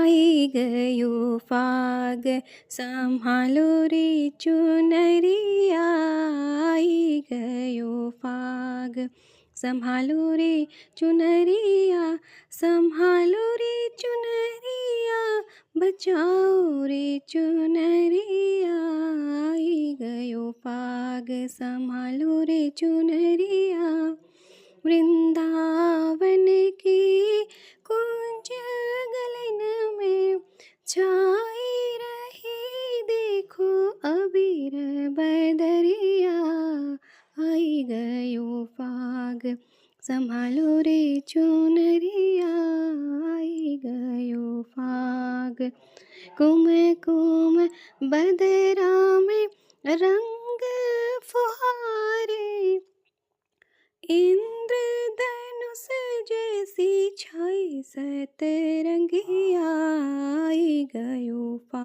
आई गयो फाग संभालो रे चुनरिया, आई गयो फाग संभालो रे चुनरिया, संभालो रे चुनरिया, बचाओ रे चुनरिया, आई गयो फाग संभालो रे चुनरिया। वृंदावन की कुंज गलन में छाई रही, देखो अबीर बदरिया, आई गयो फाग संभालो रे चुनरिया, आई गयो फाग। कुम कुम बदरा में रंग फुहारे, इंद्रधनुष जैसी छाई सतरंगिया, आई गयो फाग